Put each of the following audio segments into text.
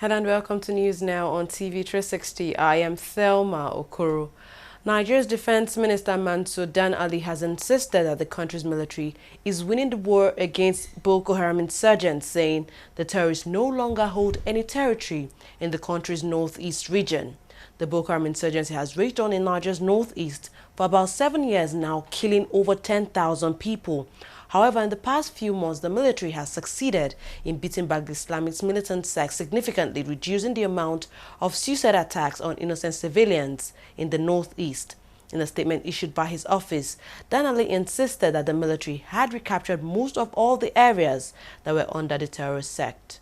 Hello and welcome to News Now on TV360. I am Thelma Okoro. Nigeria's Defense Minister Mansur Dan Ali has insisted that the country's military is winning the war against Boko Haram insurgents, saying the terrorists no longer hold any territory in the country's northeast region. The Boko Haram insurgency has raged on in Nigeria's northeast for about 7 years now, killing over 10,000 people. However, in the past few months, the military has succeeded in beating back the Islamic militant sect, significantly reducing the amount of suicide attacks on innocent civilians in the northeast. In a statement issued by his office, Dan Ali insisted that the military had recaptured most of all the areas that were under the terrorist sect.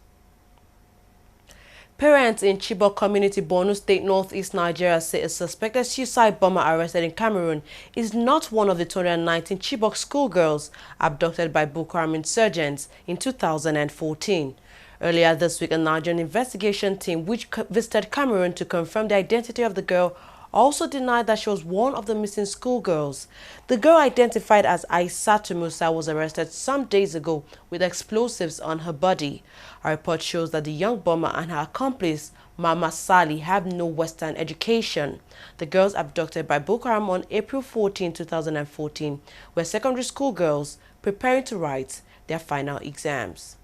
Parents in Chibok community, Borno State, northeast Nigeria, say a suspected suicide bomber arrested in Cameroon is not one of the 219 Chibok schoolgirls abducted by Boko Haram insurgents in 2014. Earlier this week, a Nigerian investigation team which visited Cameroon to confirm the identity of the girl also denied that she was one of the missing schoolgirls. The girl, identified as Aissatu Musa, was arrested some days ago with explosives on her body. A report shows that the young bomber and her accomplice, Mama Sali, have no Western education. The girls abducted by Boko Haram on April 14, 2014, were secondary school girls preparing to write their final exams.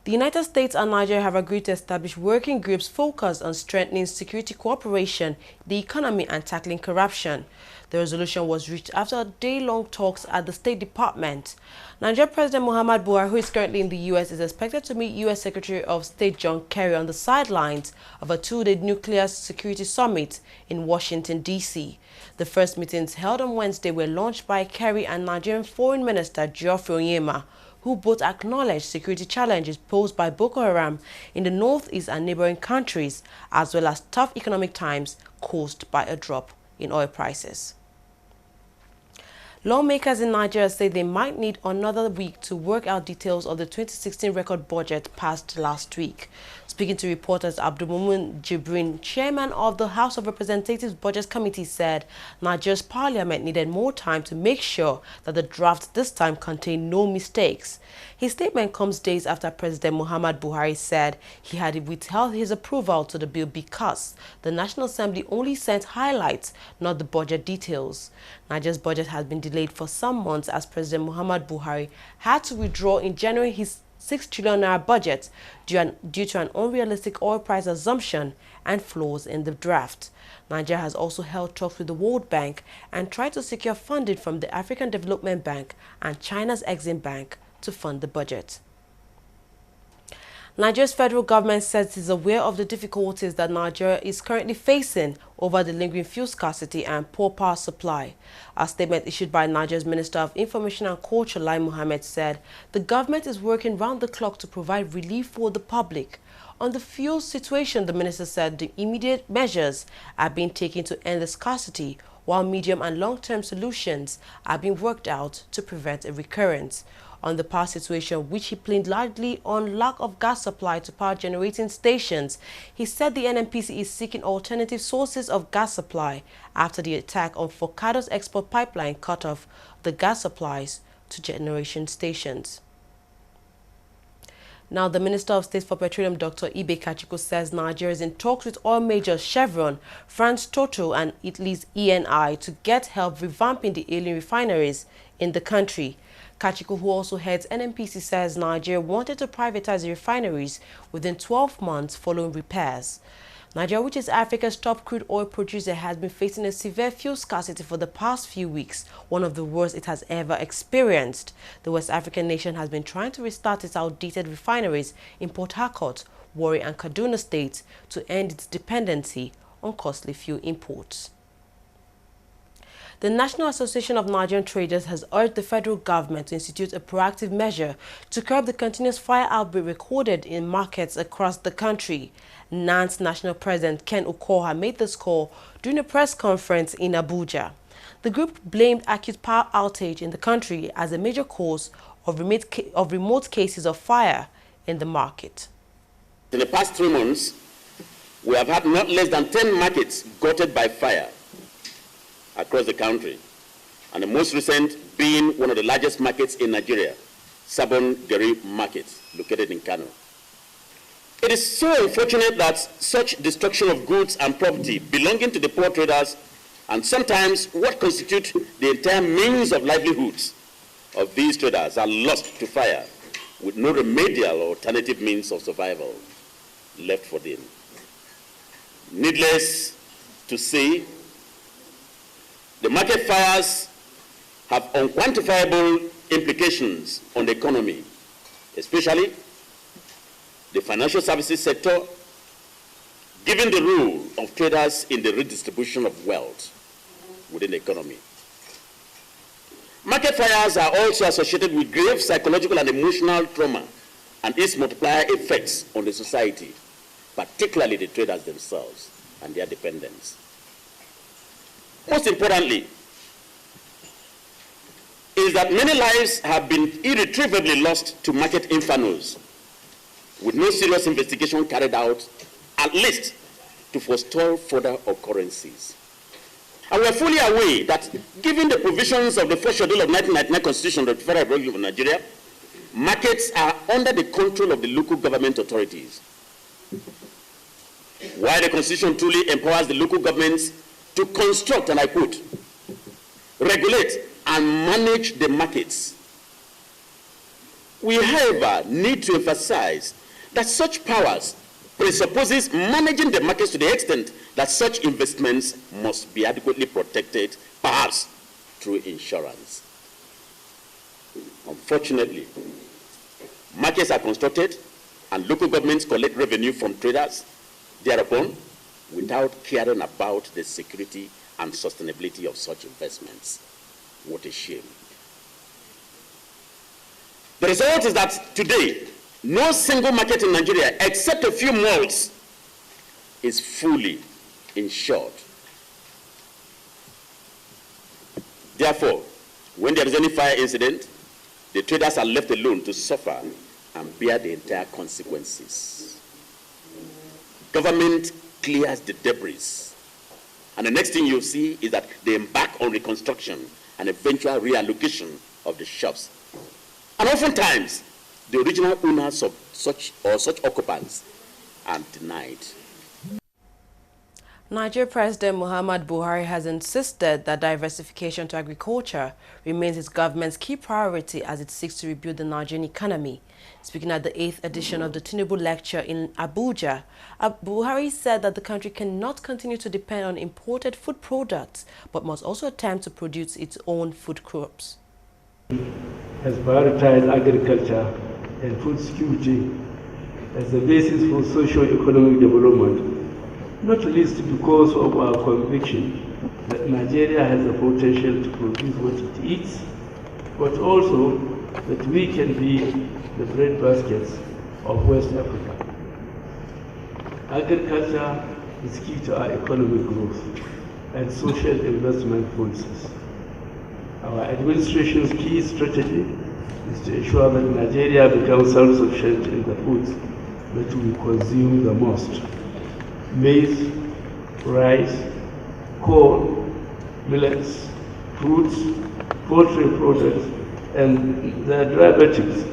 The United States and Nigeria have agreed to establish working groups focused on strengthening security cooperation, the economy, and tackling corruption. The resolution was reached after day-long talks at the State Department. Nigeria President Muhammad Buhari, who is currently in the U.S., is expected to meet U.S. Secretary of State John Kerry on the sidelines of a two-day nuclear security summit in Washington, D.C. The first meetings held on Wednesday were launched by Kerry and Nigerian Foreign Minister Geoffrey Onyema, who both acknowledged security challenges posed by Boko Haram in the northeast and neighboring countries, as well as tough economic times caused by a drop in oil prices. Lawmakers in Nigeria say they might need another week to work out details of the 2016 record budget passed last week. Speaking to reporters, Abdulmumin Jibrin, chairman of the House of Representatives Budget Committee, said Nigeria's parliament needed more time to make sure that the draft this time contained no mistakes. His statement comes days after President Muhammad Buhari said he had withheld his approval to the bill because the National Assembly only sent highlights, not the budget details. Nigeria's budget has been delayed for some months as President Muhammad Buhari had to withdraw in January his 6 trillion naira budget due to an unrealistic oil price assumption and flaws in the draft. Nigeria has also held talks with the World Bank and tried to secure funding from the African Development Bank and China's Exim Bank to fund the budget. Nigeria's federal government says it is aware of the difficulties that Nigeria is currently facing over the lingering fuel scarcity and poor power supply. A statement issued by Nigeria's Minister of Information and Culture, Lai Mohammed, said the government is working round the clock to provide relief for the public. On the fuel situation, the minister said the immediate measures are being taken to end the scarcity, while medium and long-term solutions are being worked out to prevent a recurrence. On the power situation, which he blamed largely on lack of gas supply to power generating stations, he said the NNPC is seeking alternative sources of gas supply after the attack on Forcados export pipeline cut off the gas supplies to generation stations. Now, the Minister of State for Petroleum, Dr. Ibe Kachiko, says Nigeria is in talks with oil majors Chevron, France Total, and Italy's ENI to get help revamping the ailing refineries in the country. Kachiko, who also heads NNPC, says Nigeria wanted to privatize the refineries within 12 months following repairs. Nigeria, which is Africa's top crude oil producer, has been facing a severe fuel scarcity for the past few weeks, one of the worst it has ever experienced. The West African nation has been trying to restart its outdated refineries in Port Harcourt, Warri, and Kaduna states to end its dependency on costly fuel imports. The National Association of Nigerian Traders has urged the federal government to institute a proactive measure to curb the continuous fire outbreak recorded in markets across the country. NAN's National President Ken Okoha made this call during a press conference in Abuja. The group blamed acute power outage in the country as a major cause of remote cases of fire in the market. In the past 3 months, we have had not less than 10 markets gutted by fire across the country, and the most recent being one of the largest markets in Nigeria, Sabon Gari Market, located in Kano. It is so unfortunate that such destruction of goods and property belonging to the poor traders, and sometimes what constitute the entire means of livelihoods of these traders, are lost to fire with no remedial or alternative means of survival left for them. Needless to say, the market fires have unquantifiable implications on the economy, especially the financial services sector, given the role of traders in the redistribution of wealth within the economy. Market fires are also associated with grave psychological and emotional trauma and its multiplier effects on the society, particularly the traders themselves and their dependents. Most importantly, is that many lives have been irretrievably lost to market infernos, with no serious investigation carried out, at least to forestall further occurrences. And we are fully aware that, given the provisions of the first schedule of 1999 Constitution of the Federal Republic of Nigeria, markets are under the control of the local government authorities. While the Constitution truly empowers the local governments to construct, and I quote, regulate and manage the markets, we, however, need to emphasize that such powers presupposes managing the markets to the extent that such investments must be adequately protected, perhaps through insurance. Unfortunately, markets are constructed and local governments collect revenue from traders thereupon without caring about the security and sustainability of such investments. What a shame. The result is that today, no single market in Nigeria, except a few malls, is fully insured. Therefore, when there is any fire incident, the traders are left alone to suffer and bear the entire consequences. Government clears the debris, and the next thing you'll see is that they embark on reconstruction and eventual reallocation of the shops. And oftentimes, the original owners of such occupants are denied. Nigeria President Muhammad Buhari has insisted that diversification to agriculture remains his government's key priority as it seeks to rebuild the Nigerian economy. Speaking at the 8th edition of the Tinubu Lecture in Abuja, Buhari said that the country cannot continue to depend on imported food products, but must also attempt to produce its own food crops. Has prioritized agriculture and food security as the basis for socio-economic development, not least because of our conviction that Nigeria has the potential to produce what it eats, but also that we can be the breadbaskets of West Africa. Agriculture is key to our economic growth and social investment policies. Our administration's key strategy is to ensure that Nigeria becomes self-sufficient in the foods that we consume the most: maize, rice, corn, millets, fruits, poultry products, and the derivatives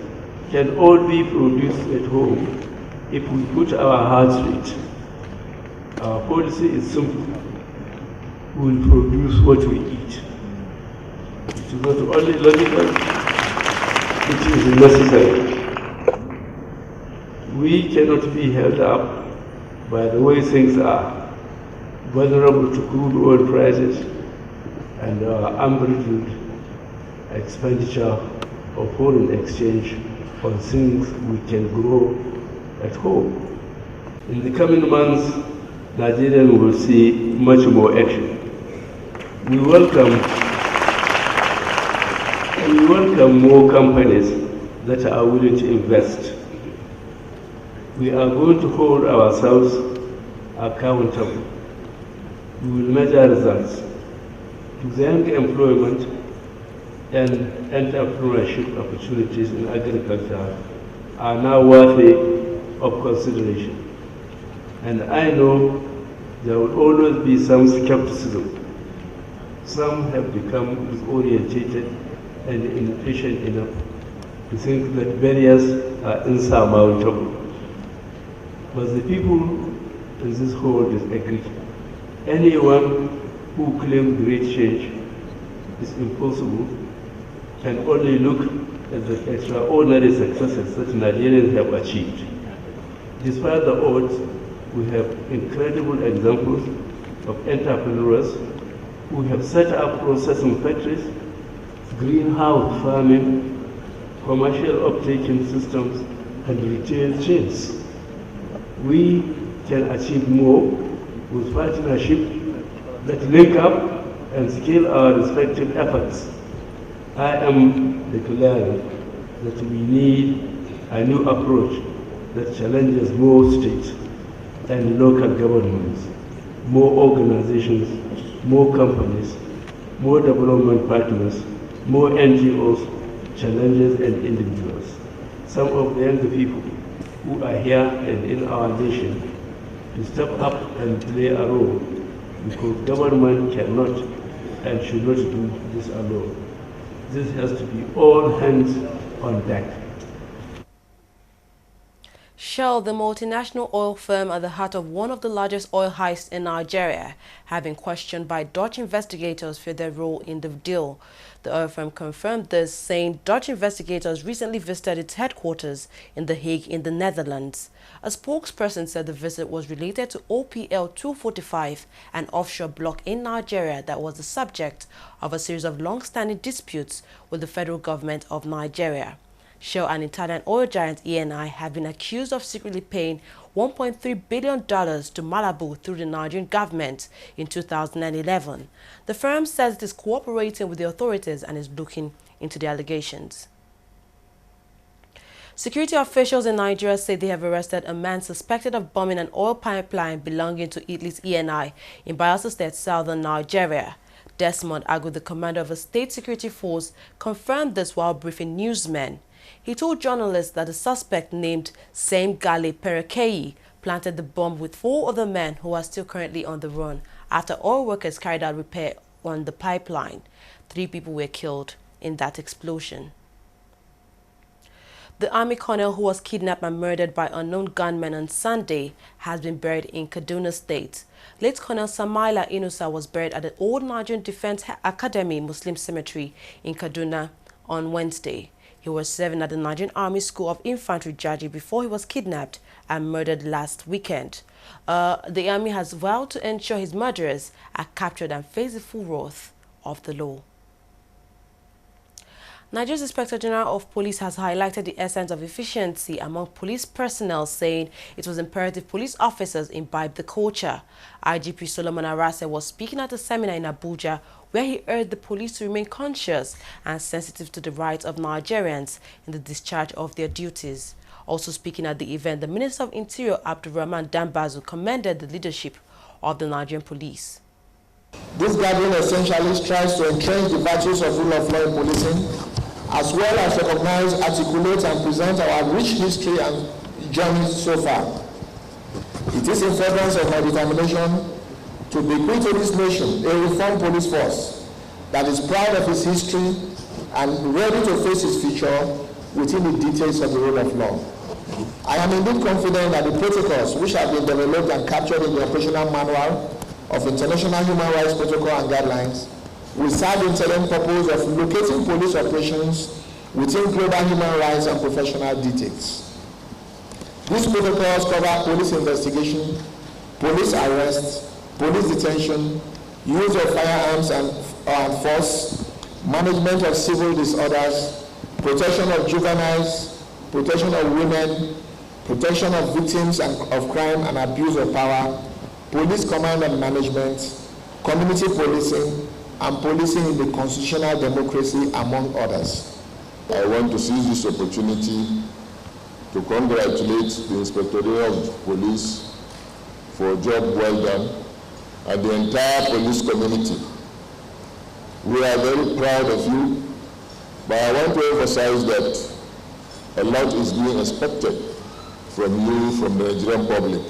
can all be produced at home if we put our hearts to it. Our policy is simple. We will produce what we eat. It is not only logical, it is necessary. We cannot be held up by the way things are, vulnerable to crude oil prices and unbridled expenditure of foreign exchange on things we can grow at home. In the coming months, Nigerians will see much more action. We welcome more companies that are willing to invest. We are going to hold ourselves accountable. We will measure results. To the young, employment and entrepreneurship opportunities in agriculture are now worthy of consideration. And I know there will always be some skepticism. Some have become disorientated and impatient enough to think that barriers are insurmountable. But the people in this hall disagree. Anyone who claims great change is impossible and only look at the extraordinary successes that Nigerians have achieved. Despite the odds, we have incredible examples of entrepreneurs who have set up processing factories, greenhouse farming, commercial uptaking systems, and retail chains. We can achieve more with partnerships that link up and scale our respective efforts. I am declaring that we need a new approach that challenges more states and local governments, more organizations, more companies, more development partners, more NGOs, challenges and individuals. Some of the younger people who are here and in our nation to step up and play a role, because government cannot and should not do this alone. This has to be all hands on deck. Shell, the multinational oil firm at the heart of one of the largest oil heists in Nigeria, have been questioned by Dutch investigators for their role in the deal. The oil firm confirmed this, saying Dutch investigators recently visited its headquarters in The Hague in the Netherlands. A spokesperson said the visit was related to OPL 245, an offshore block in Nigeria that was the subject of a series of long-standing disputes with the federal government of Nigeria. Shell and Italian oil giant Eni have been accused of secretly paying $1.3 billion to Malibu through the Nigerian government in 2011. The firm says it is cooperating with the authorities and is looking into the allegations. Security officials in Nigeria say they have arrested a man suspected of bombing an oil pipeline belonging to Italy's Eni in Bayelsa State, southern Nigeria. Desmond Agu, the commander of a state security force, confirmed this while briefing newsmen. He told journalists that the suspect, named Same Gale Perekeyi, planted the bomb with 4 other men who are still currently on the run after oil workers carried out repair on the pipeline. 3 people were killed in that explosion. The army colonel who was kidnapped and murdered by unknown gunmen on Sunday has been buried in Kaduna State. Late Colonel Samaila Inusa was buried at the Old Nigerian Defense Academy Muslim Cemetery in Kaduna on Wednesday. He was serving at the Nigerian Army School of Infantry Jaji before he was kidnapped and murdered last weekend. The army has vowed to ensure his murderers are captured and face the full wrath of the law. Nigeria's Inspector General of Police has highlighted the essence of efficiency among police personnel, saying it was imperative police officers imbibe the culture. IGP Solomon Arase was speaking at a seminar in Abuja where he urged the police to remain conscious and sensitive to the rights of Nigerians in the discharge of their duties. Also speaking at the event, the Minister of Interior Abdulrahman Dambazu commended the leadership of the Nigerian police. This gathering essentially strives to entrench the virtues of rule of law in policing, as well as recognize, articulate, and present our rich history and journey so far. It is in furtherance of my determination to bequeath to this nation a reformed police force that is proud of its history and ready to face its future within the details of the rule of law. I am indeed confident that the protocols which have been developed and captured in the operational manual of International Human Rights Protocol and Guidelines will serve the intelligent purpose of locating police operations within global human rights and professional details. These protocols cover police investigation, police arrest, police detention, use of firearms and force, management of civil disorders, protection of juveniles, protection of women, protection of victims of crime and abuse of power, police command and management, community policing, and policing in the constitutional democracy, among others. I want to seize this opportunity to congratulate the Inspector General of Police for a job well done and the entire police community. We are very proud of you, but I want to emphasize that a lot is being expected from you, from the Nigerian public.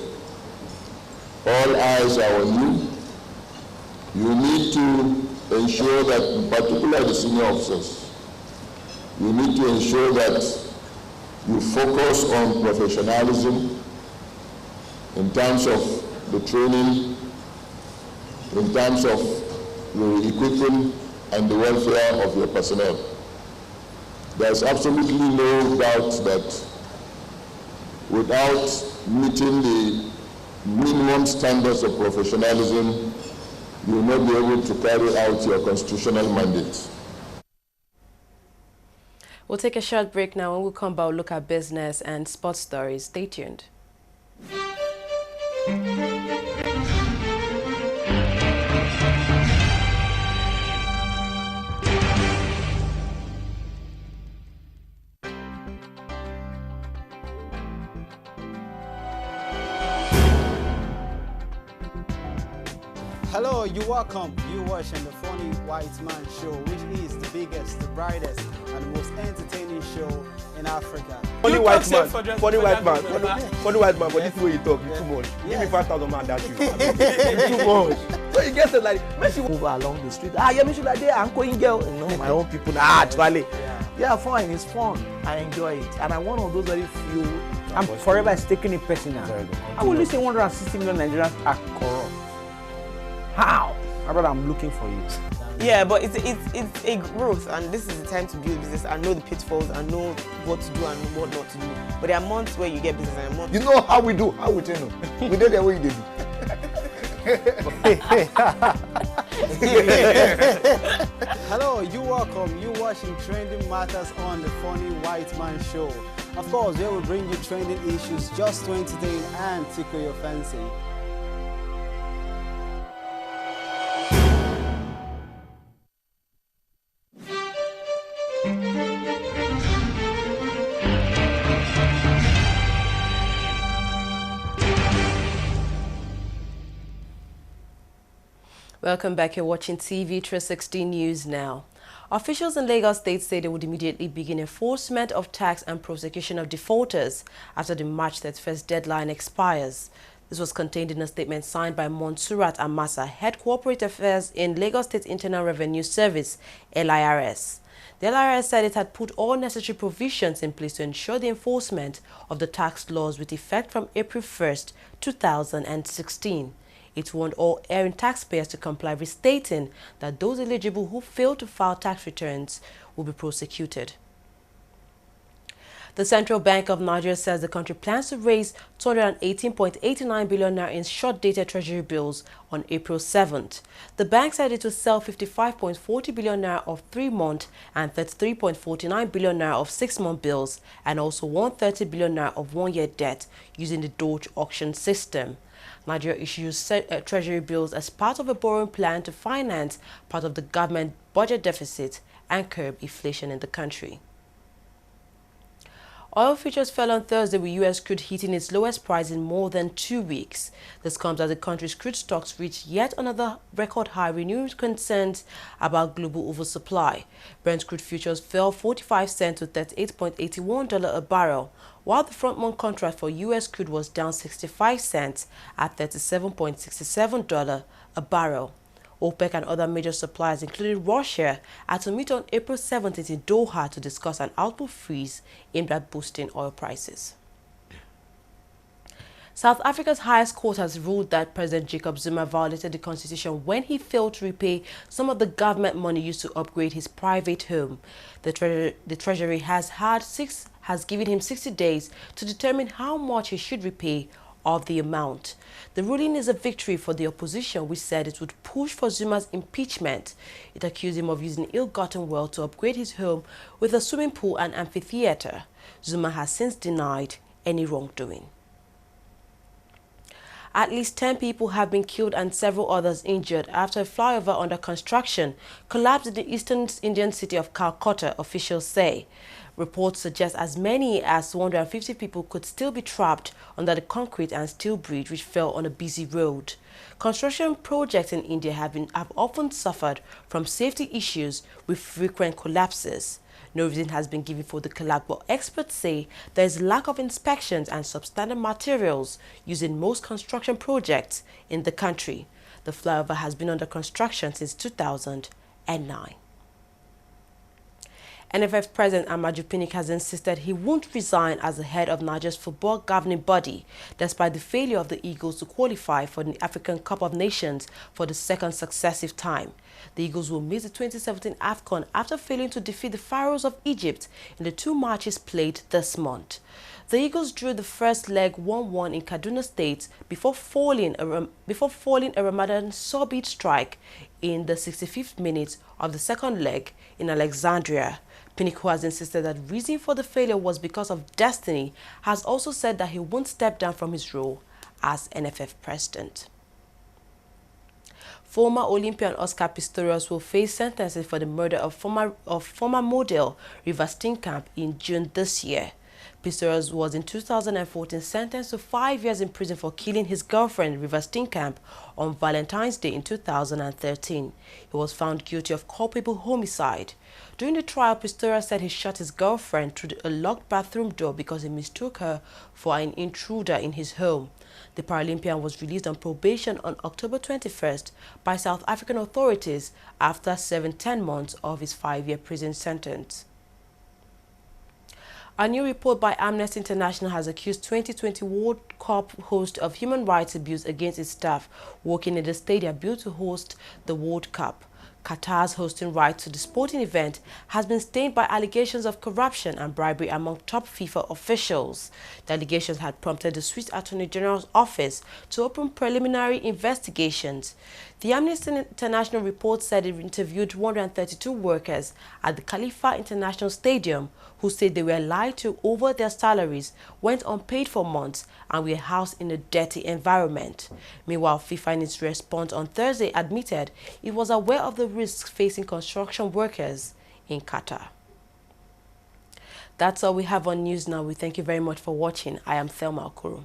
All eyes are on you. You need to ensure that, particularly the senior officers, you need to ensure that you focus on professionalism, in terms of the training, in terms of the equipping and the welfare of your personnel. There's absolutely no doubt that without meeting the minimum standards of professionalism, you will not be able to carry out your constitutional mandate. We'll take a short break now. When we come back, we'll look at business and sports stories. Stay tuned. Hello, you're welcome. You're watching the Funny White Man Show, which is the biggest, the brightest, and the most entertaining show in Africa. Funny white man, funny white man, funny white man, but this way you talk, you too much. Give me 5,000 man, that's you. You too much. So you get it like, when she move along the street, yeah, me should like there, I'm going girl. You know, my own people, actually. Yeah, fine, it's fun. I enjoy it. And I'm one of those very few, I'm forever taking it personal. I will listen 160 million Nigerians are corrupt. How? My brother, I'm looking for you. Yeah, but it's a growth, and this is the time to build business and know the pitfalls and know what to do and what not to do. But there are months where you get business and months. You know how we do. How we tell you? We did the way you did. Hello, you're welcome. You're watching Trending Matters on the Funny White Man Show. Of course, we will bring you trending issues just to entertain and tickle your fancy. Welcome back. You're watching TV360 News now. Officials in Lagos State say they would immediately begin enforcement of tax and prosecution of defaulters after the March 31st deadline expires. This was contained in a statement signed by Monsurat Amasa, Head Corporate Affairs in Lagos State Internal Revenue Service, LIRS. The LIRS said it had put all necessary provisions in place to ensure the enforcement of the tax laws with effect from April 1st, 2016. It warned all erring taxpayers to comply, restating that those eligible who fail to file tax returns will be prosecuted. The Central Bank of Nigeria says the country plans to raise 218.89 billion naira in short-dated treasury bills on April 7th. The bank said it will sell 55.40 billion naira of 3-month and 33.49 billion naira of 6-month bills, and also 130 billion naira of 1-year debt using the Doge auction system. Nigeria issues treasury bills as part of a borrowing plan to finance part of the government budget deficit and curb inflation in the country. Oil futures fell on Thursday, with U.S. crude hitting its lowest price in more than 2 weeks. This comes as the country's crude stocks reached yet another record high, renewing concerns about global oversupply. Brent crude futures fell 45 cents to $38.81 a barrel, while the front-month contract for U.S. crude was down 65 cents at $37.67 a barrel. OPEC and other major suppliers, including Russia, are to meet on April 17th in Doha to discuss an output freeze aimed at boosting oil prices. South Africa's highest court has ruled that President Jacob Zuma violated the constitution when he failed to repay some of the government money used to upgrade his private home. The Treasury has given him 60 days to determine how much he should repay of the amount. The ruling is a victory for the opposition, which said it would push for Zuma's impeachment. It accused him of using ill-gotten wealth to upgrade his home with a swimming pool and amphitheater. Zuma has since denied any wrongdoing. At least 10 people have been killed and several others injured after a flyover under construction collapsed in the eastern Indian city of Calcutta, officials say. Reports suggest as many as 150 people could still be trapped under the concrete and steel bridge which fell on a busy road. Construction projects in India have often suffered from safety issues with frequent collapses. No reason has been given for the collapse, but experts say there is lack of inspections and substandard materials used in most construction projects in the country. The flyover has been under construction since 2009. NFF President Amaju Pinnick has insisted he won't resign as the head of Nigeria's football governing body, despite the failure of the Eagles to qualify for the African Cup of Nations for the second successive time. The Eagles will miss the 2017 AFCON after failing to defeat the Pharaohs of Egypt in the 2 matches played this month. The Eagles drew the first leg 1-1 in Kaduna State before falling a Ramadan Sobit strike in the 65th minute of the second leg in Alexandria. Pinnick, who has insisted that the reason for the failure was because of destiny, has also said that he won't step down from his role as NFF president. Former Olympian Oscar Pistorius will face sentences for the murder of former model River Steenkamp in June this year. Pistorius was in 2014 sentenced to 5 years in prison for killing his girlfriend River Steenkamp on Valentine's Day in 2013. He was found guilty of culpable homicide. During the trial, Pistorius said he shot his girlfriend through a locked bathroom door because he mistook her for an intruder in his home. The Paralympian was released on probation on October 21st by South African authorities after serving 10 months of his 5-year prison sentence. A new report by Amnesty International has accused 2020 World Cup host of human rights abuse against its staff working in the stadium built to host the World Cup. Qatar's hosting right to the sporting event has been stained by allegations of corruption and bribery among top FIFA officials. The allegations had prompted the Swiss Attorney General's office to open preliminary investigations. The Amnesty International report said it interviewed 132 workers at the Khalifa International Stadium who said they were lied to over their salaries, went unpaid for months, and were housed in a dirty environment. Meanwhile, FIFA in its response on Thursday admitted it was aware of the risks facing construction workers in Qatar. That's all we have on news now. We thank you very much for watching. I am Thelma Okoro.